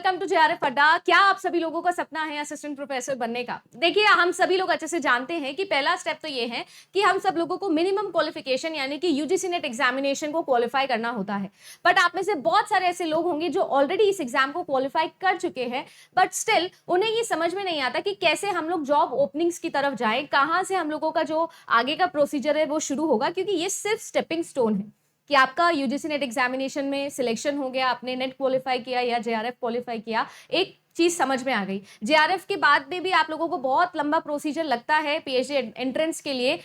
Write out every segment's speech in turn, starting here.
Welcome to JRF अड्डा। क्या आप सभी लोगों का सपना है असिस्टेंट प्रोफेसर बनने का? देखिए, हम सभी लोग अच्छे से जानते हैं कि पहला स्टेप तो ये है कि हम सब लोगों को मिनिमम क्वालिफिकेशन यानी कि यूजीसी नेट एग्जामिनेशन को क्वालिफाई करना होता है। बट आप में से बहुत सारे ऐसे लोग होंगे जो ऑलरेडी इस एग्जाम को क्वालिफाई कर चुके हैं, बट स्टिल उन्हें ये समझ में नहीं आता कि कैसे हम लोग जॉब ओपनिंग्स की तरफ जाएं, कहां से हम लोगों का जो आगे का प्रोसीजर है वो शुरू होगा, क्योंकि ये सिर्फ स्टेपिंग स्टोन है कि आपका यूजीसी नेट एग्जामिनेशन में सिलेक्शन हो गया, आपने नेट क्वालिफाई किया या जेआरएफ क्वालिफाई किया, एक चीज समझ में आ गई। जेआरएफ के बाद में भी आप लोगों को बहुत लंबा प्रोसीजर लगता है पीएचडी एंट्रेंस के लिए,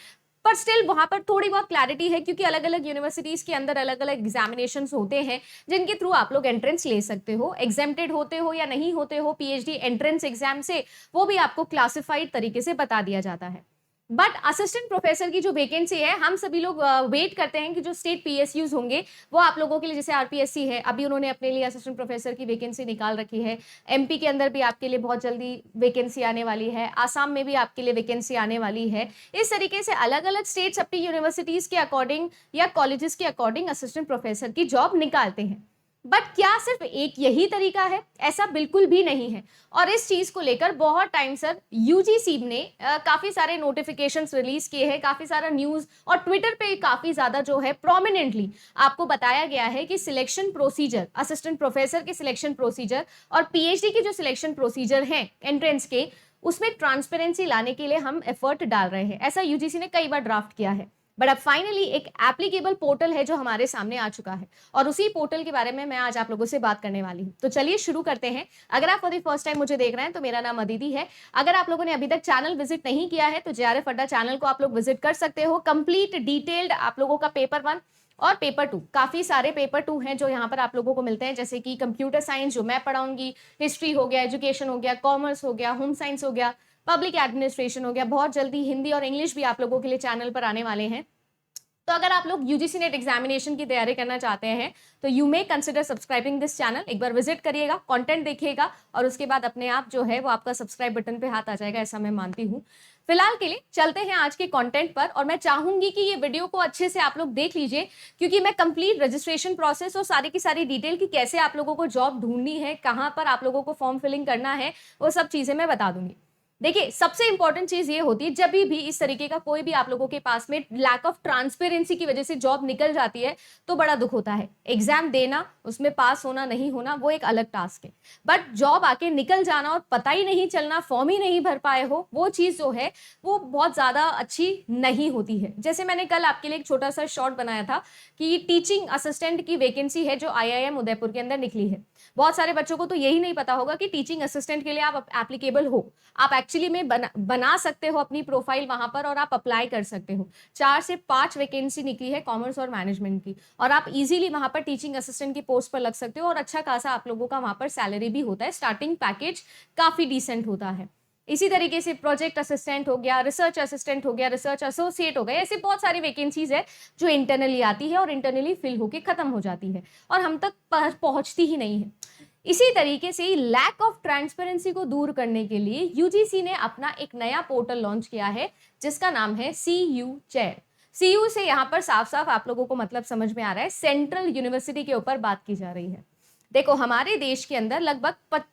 पर स्टिल वहां पर थोड़ी बहुत क्लैरिटी है, क्योंकि अलग अलग यूनिवर्सिटीज के अंदर अलग अलग एग्जामिनेशंस होते हैं जिनके थ्रू आप लोग एंट्रेंस ले सकते हो। एग्जेम्प्टेड होते हो या नहीं होते हो पीएचडी एंट्रेंस एग्जाम से, वो भी आपको क्लासिफाइड तरीके से बता दिया जाता है। बट असिस्टेंट प्रोफेसर की जो वैकेंसी है, हम सभी लोग वेट करते हैं कि जो स्टेट पीएसयूज होंगे वो आप लोगों के लिए, जैसे आरपीएससी है, अभी उन्होंने अपने लिए असिस्टेंट प्रोफेसर की वैकेंसी निकाल रखी है। एमपी के अंदर भी आपके लिए बहुत जल्दी वैकेंसी आने वाली है, आसाम में भी आपके लिए वैकेंसी आने वाली है। इस तरीके से अलग अलग स्टेट्स अपनी यूनिवर्सिटीज के अकॉर्डिंग या कॉलेजेस के अकॉर्डिंग असिस्टेंट प्रोफेसर की जॉब निकालते हैं। बट क्या सिर्फ एक यही तरीका है? ऐसा बिल्कुल भी नहीं है। और इस चीज को लेकर बहुत टाइम सर यूजीसी ने काफी सारे नोटिफिकेशंस रिलीज किए हैं, काफी सारा न्यूज और ट्विटर पे काफी ज्यादा जो है प्रोमिनेंटली आपको बताया गया है कि सिलेक्शन प्रोसीजर, असिस्टेंट प्रोफेसर के सिलेक्शन प्रोसीजर और पीएचडी के जो सिलेक्शन प्रोसीजर हैं एंट्रेंस के, उसमें ट्रांसपेरेंसी लाने के लिए हम एफर्ट डाल रहे हैं। ऐसा यूजीसी ने कई बार ड्राफ्ट किया है, बट अब फाइनली एक एप्लीकेबल पोर्टल है जो हमारे सामने आ चुका है, और उसी पोर्टल के बारे में मैं आज आप लोगों से बात करने वाली हूँ। तो चलिए शुरू करते हैं। अगर आप फॉर द फर्स्ट टाइम मुझे देख रहे हैं तो मेरा नाम अदिति है। अगर आप लोगों ने अभी तक चैनल विजिट नहीं किया है तो जेआरएफ अड्डा चैनल को आप लोग विजिट कर सकते हो। कंप्लीट डिटेल्ड आप लोगों का पेपर 1 और पेपर 2, काफी सारे पेपर 2 हैं जो यहाँ पर आप लोगों को मिलते हैं, जैसे कि कंप्यूटर साइंस जो मैं पढ़ाऊंगी, हिस्ट्री हो गया, एजुकेशन हो गया, कॉमर्स हो गया, होम साइंस हो गया, पब्लिक एडमिनिस्ट्रेशन हो गया। बहुत जल्दी हिंदी और इंग्लिश भी आप लोगों के लिए चैनल पर आने वाले हैं। तो अगर आप लोग यूजीसी नेट एग्जामिनेशन की तैयारी करना चाहते हैं तो you may consider subscribing this channel. एक बार विजिट करिएगा, कंटेंट देखिएगा और उसके बाद अपने आप जो है वो आपका सब्सक्राइब बटन पे हाथ आ जाएगा, ऐसा मैं मानती हूँ। फिलहाल के लिए चलते हैं आज के कंटेंट पर, और मैं चाहूंगी कि ये वीडियो को अच्छे से आप लोग देख लीजिए, क्योंकि मैं कंप्लीट रजिस्ट्रेशन प्रोसेस और सारी की सारी डिटेल की कैसे आप लोगों को जॉब ढूंढनी है, कहाँ पर आप लोगों को फॉर्म फिलिंग करना है, वो सब चीजें मैं बता दूंगी। देखिए, सबसे इंपॉर्टेंट चीज ये होती है, जब भी इस तरीके का कोई भी आप लोगों के पास में लैक ऑफ ट्रांसपेरेंसी की वजह से जॉब निकल जाती है तो बड़ा दुख होता है। एग्जाम देना, उसमें पास होना नहीं होना वो एक अलग टास्क है, बट जॉब आके निकल जाना और पता ही नहीं चलना, फॉर्म ही नहीं भर पाए हो, वो चीज जो है वो बहुत ज्यादा अच्छी नहीं होती है। जैसे मैंने कल आपके लिए एक छोटा सा शॉर्ट बनाया था कि टीचिंग असिस्टेंट की वैकेंसी है जो आईआईएम उदयपुर के अंदर निकली है। बहुत सारे बच्चों को तो यही नहीं पता होगा कि टीचिंग असिस्टेंट के लिए आप एप्लीकेबल हो, आप एक्चुअली में बना सकते हो अपनी प्रोफाइल वहां पर और आप अप्लाई कर सकते हो। 4 से 5 वैकेंसी निकली है कॉमर्स और मैनेजमेंट की, और आप इजीली वहां पर टीचिंग असिस्टेंट की पोस्ट पर लग सकते हो, और अच्छा खासा आप लोगों का वहां पर सैलरी भी होता है, स्टार्टिंग पैकेज काफी डिसेंट होता है। इसी तरीके से प्रोजेक्ट असिस्टेंट हो गया, रिसर्च असिस्टेंट हो गया, रिसर्च एसोसिएट हो गया, ऐसे बहुत सारी वैकेंसीज है जो इंटरनली आती है और इंटरनली फिल होके खत्म हो जाती है और हम तक पहुंचती ही नहीं है। इसी तरीके से लैक ऑफ ट्रांसपेरेंसी को दूर करने के लिए यूजीसी ने अपना एक नया पोर्टल लॉन्च किया है जिसका नाम है CU चेयर। CU से यहाँ पर साफ साफ आप लोगों को मतलब समझ में आ रहा है, सेंट्रल यूनिवर्सिटी के ऊपर बात की जा रही है। देखो, हमारे देश के अंदर लगभग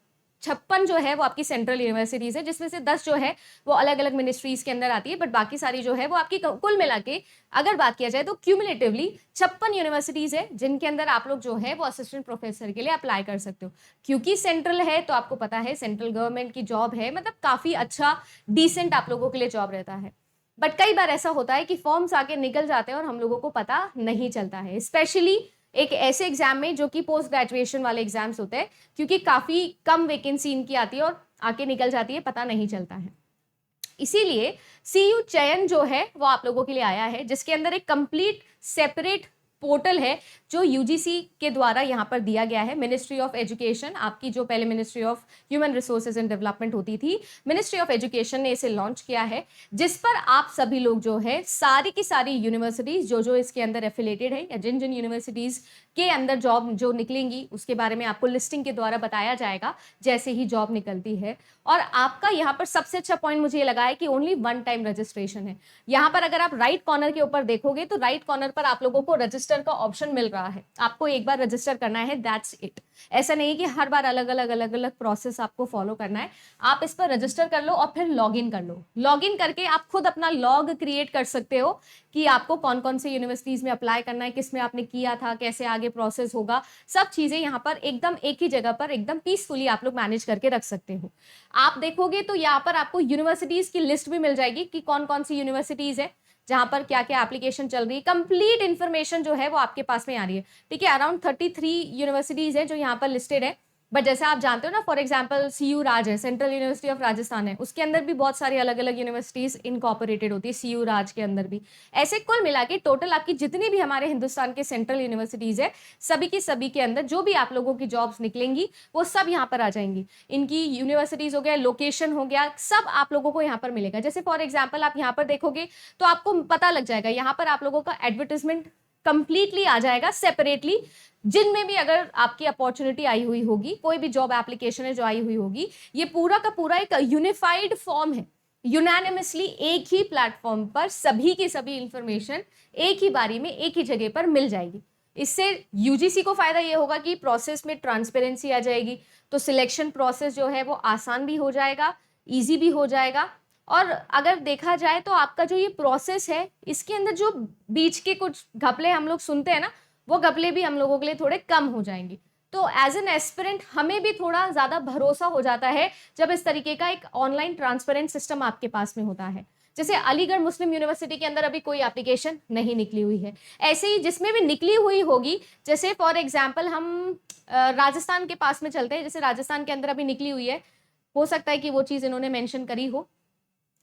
56 जो है वो आपकी सेंट्रल यूनिवर्सिटीज है, जिसमें से 10 जो है वो अलग अलग मिनिस्ट्रीज के अंदर आती है, बट बाकी सारी जो है वो आपकी कुल मिला के अगर बात किया जाए तो क्यूमुलेटिवली 56 यूनिवर्सिटीज है जिनके अंदर आप लोग जो है वो असिस्टेंट प्रोफेसर के लिए अप्लाई कर सकते हो। क्योंकि सेंट्रल है तो आपको पता है सेंट्रल गवर्नमेंट की जॉब है, मतलब काफी अच्छा डिसेंट आप लोगों के लिए जॉब रहता है। बट कई बार ऐसा होता है कि फॉर्म्स आके निकल जाते हैं और हम लोगों को पता नहीं चलता है, स्पेशली एक ऐसे एग्जाम में जो कि पोस्ट ग्रेजुएशन वाले एग्जाम्स होते हैं, क्योंकि काफी कम वैकेंसी इनकी आती है और आके निकल जाती है, पता नहीं चलता है। इसीलिए CU चयन जो है वो आप लोगों के लिए आया है, जिसके अंदर एक कंप्लीट सेपरेट पोर्टल है जो यूजीसी के द्वारा यहाँ पर दिया गया है। मिनिस्ट्री ऑफ एजुकेशन, आपकी जो पहले ministry of human resources and development होती थी, मिनिस्ट्री ऑफ एजुकेशन ने इसे लॉन्च किया है, जिस पर आप सभी लोग जो है सारी की सारी यूनिवर्सिटीज जो इसके अंदर एफिलेटेड है या जिन जिन यूनिवर्सिटीज के अंदर जॉब जो निकलेंगी उसके बारे में आपको लिस्टिंग के द्वारा बताया जाएगा जैसे ही जॉब निकलती है। और आपका यहाँ पर सबसे अच्छा पॉइंट मुझे ये लगा है कि ओनली 1 टाइम रजिस्ट्रेशन है। यहाँ पर अगर आप राइट कॉर्नर के ऊपर देखोगे तो राइट कॉर्नर पर आप लोगों को रजिस्टर रजिस्टर का ऑप्शन मिल रहा है, आपको एक बार रजिस्टर करना है, दैट्स इट। ऐसा नहीं कि हर बार अलग अलग प्रोसेस आपको फॉलो करना है। आप इस पर रजिस्टर कर लो और फिर लॉग इन कर लो। लॉग इन करके आप खुद अपना लॉग क्रिएट कर सकते हो कि आपको कौन कौन से यूनिवर्सिटीज में अप्लाई करना है, किस में आपने किया था, कैसे आगे प्रोसेस होगा, सब चीजें यहाँ पर एकदम एक ही जगह पर एकदम पीसफुली आप लोग मैनेज करके रख सकते हो। आप देखोगे तो यहाँ पर आपको यूनिवर्सिटीज की लिस्ट भी मिल जाएगी कि कौन कौन सी यूनिवर्सिटीज है, जहां पर क्या क्या एप्लीकेशन चल रही है, कंप्लीट इन्फॉर्मेशन जो है वो आपके पास में आ रही है। ठीक है, अराउंड 33 यूनिवर्सिटीज है जो यहाँ पर लिस्टेड है। बट जैसे आप जानते हो ना, फॉर एग्जांपल सीयू राज है, सेंट्रल यूनिवर्सिटी ऑफ राजस्थान है, उसके अंदर भी बहुत सारी अलग अलग यूनिवर्सिटीज इनकॉर्पोरेटेड होती है, सीयू राज के अंदर भी। ऐसे कुल मिला के टोटल आपकी जितनी भी हमारे हिंदुस्तान के सेंट्रल यूनिवर्सिटीज है, सभी के अंदर जो भी आप लोगों की जॉब्स निकलेंगी वो सब यहाँ पर आ जाएंगी। इनकी यूनिवर्सिटीज हो गया, लोकेशन हो गया, सब आप लोगों को यहाँ पर मिलेगा। जैसे फॉर एग्जाम्पल आप यहाँ पर देखोगे तो आपको पता लग जाएगा, यहाँ पर आप लोगों का एडवर्टाइजमेंट कंप्लीटली आ जाएगा सेपरेटली, जिनमें भी अगर आपकी अपॉर्चुनिटी आई हुई होगी, कोई भी जॉब एप्लीकेशन है जो आई हुई होगी, ये पूरा का पूरा एक यूनिफाइड फॉर्म है। यूनानिमसली एक ही प्लेटफॉर्म पर सभी की सभी इंफॉर्मेशन एक ही बारी में एक ही जगह पर मिल जाएगी। इससे यूजीसी को फायदा ये होगा कि प्रोसेस में ट्रांसपेरेंसी आ जाएगी, तो सिलेक्शन प्रोसेस जो है वो आसान भी हो जाएगा, इजी भी हो जाएगा। और अगर देखा जाए तो आपका जो ये प्रोसेस है, इसके अंदर जो बीच के कुछ घपले हम लोग सुनते हैं ना, वो घपले भी हम लोगों के लिए थोड़े कम हो जाएंगे। तो एज एन एस्पिरेंट हमें भी थोड़ा ज्यादा भरोसा हो जाता है जब इस तरीके का एक ऑनलाइन ट्रांसपेरेंट सिस्टम आपके पास में होता है। जैसे अलीगढ़ मुस्लिम यूनिवर्सिटी के अंदर अभी कोई एप्लीकेशन नहीं निकली हुई है, ऐसे ही जिसमें भी निकली हुई होगी, जैसे फॉर एग्जाम्पल हम राजस्थान के पास में चलते हैं, जैसे राजस्थान के अंदर अभी निकली हुई है, हो सकता है कि वो चीज इन्होंने मेंशन करी हो,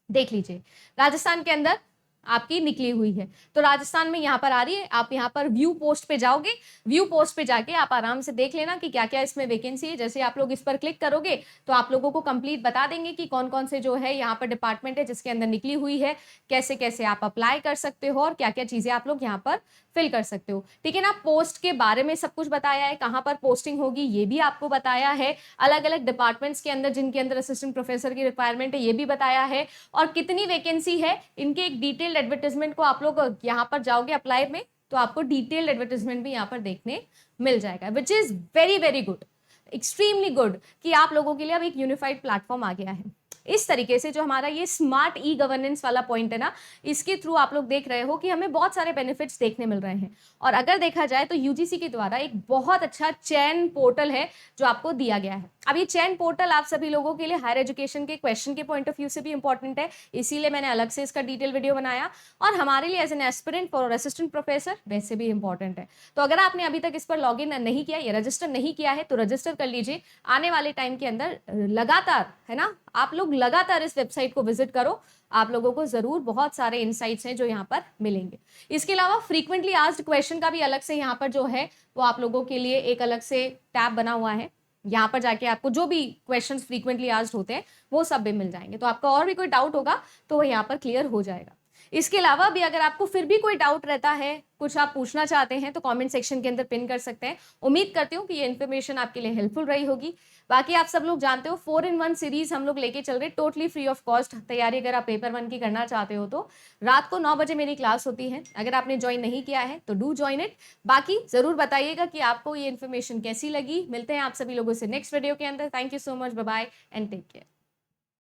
देख लीजिए। राजस्थान के अंदर आपकी निकली हुई है, तो राजस्थान में यहाँ पर आ रही है, आप यहाँ पर व्यू पोस्ट पे जाओगे, व्यू पोस्ट पे जाके आप आराम से देख लेना कि क्या क्या इसमें वैकेंसी है। जैसे आप लोग इस पर क्लिक करोगे तो आप लोगों को कंप्लीट बता देंगे कि कौन कौन से जो है यहाँ पर डिपार्टमेंट है जिसके अंदर निकली हुई है, कैसे कैसे आप अप्लाई कर सकते हो और क्या क्या चीजें आप लोग यहाँ पर फिल कर सकते हो। ठीक है ना, पोस्ट के बारे में सब कुछ बताया है, कहाँ पर पोस्टिंग होगी ये भी आपको बताया है, अलग अलग डिपार्टमेंट्स के अंदर जिनके अंदर असिस्टेंट प्रोफेसर की रिक्वायरमेंट है ये भी बताया है, और कितनी वैकेंसी है इनके एक डिटेल्ड एडवर्टाइजमेंट को आप लोग यहाँ पर जाओगे अप्लाई में तो आपको डिटेल्ड एडवर्टाइजमेंट भी यहाँ पर देखने मिल जाएगा, which is very very good, extremely good कि आप लोगों के लिए अब एक यूनिफाइड प्लेटफॉर्म आ गया है। इस तरीके से जो हमारा ये स्मार्ट ई गवर्नेंस वाला पॉइंट है ना, इसके थ्रू आप लोग देख रहे हो कि हमें बहुत सारे बेनिफिट्स देखने मिल रहे हैं। और अगर देखा जाए तो यूजीसी के द्वारा एक बहुत अच्छा चयन पोर्टल है जो आपको दिया गया है। अब ये चयन पोर्टल आप सभी लोगों के लिए हायर एजुकेशन के क्वेश्चन के पॉइंट ऑफ व्यू से भी इंपॉर्टेंट है, इसीलिए मैंने अलग से इसका डिटेल वीडियो बनाया, और हमारे लिए as an aspirant for assistant professor वैसे भी इंपॉर्टेंट है। तो अगर आपने अभी तक इस पर लॉग इन नहीं किया या रजिस्टर नहीं किया है तो रजिस्टर कर लीजिए। आने वाले टाइम के अंदर लगातार है ना, आप लोग लगातार इस वेबसाइट को विजिट करो, आप लोगों को जरूर बहुत सारे इनसाइट्स हैं जो यहाँ पर मिलेंगे। इसके अलावा फ्रीक्वेंटली आस्क्ड क्वेश्चन का भी अलग से यहाँ पर जो है वो आप लोगों के लिए एक अलग से टैब बना हुआ है, यहाँ पर जाके आपको जो भी क्वेश्चंस फ्रीक्वेंटली आस्क्ड होते हैं वो सब भी मिल जाएंगे, तो आपका और भी कोई डाउट होगा तो वो यहाँ पर क्लियर हो जाएगा। इसके अलावा भी अगर आपको फिर भी कोई डाउट रहता है, कुछ आप पूछना चाहते हैं तो कमेंट सेक्शन के अंदर पिन कर सकते हैं। उम्मीद करती हूँ कि ये इन्फॉर्मेशन आपके लिए हेल्पफुल रही होगी। बाकी आप सब लोग जानते हो 4-in-1 सीरीज हम लोग लेके चल रहे, टोटली फ्री ऑफ कॉस्ट। तैयारी अगर आप पेपर 1 की करना चाहते हो तो रात को 9 बजे मेरी क्लास होती है, अगर आपने ज्वाइन नहीं किया है तो डू ज्वाइन इट। बाकी जरूर बताइएगा कि आपको ये इन्फॉर्मेशन कैसी लगी। मिलते हैं आप सभी लोगों से नेक्स्ट वीडियो के अंदर। Thank you so much, bye bye and take care.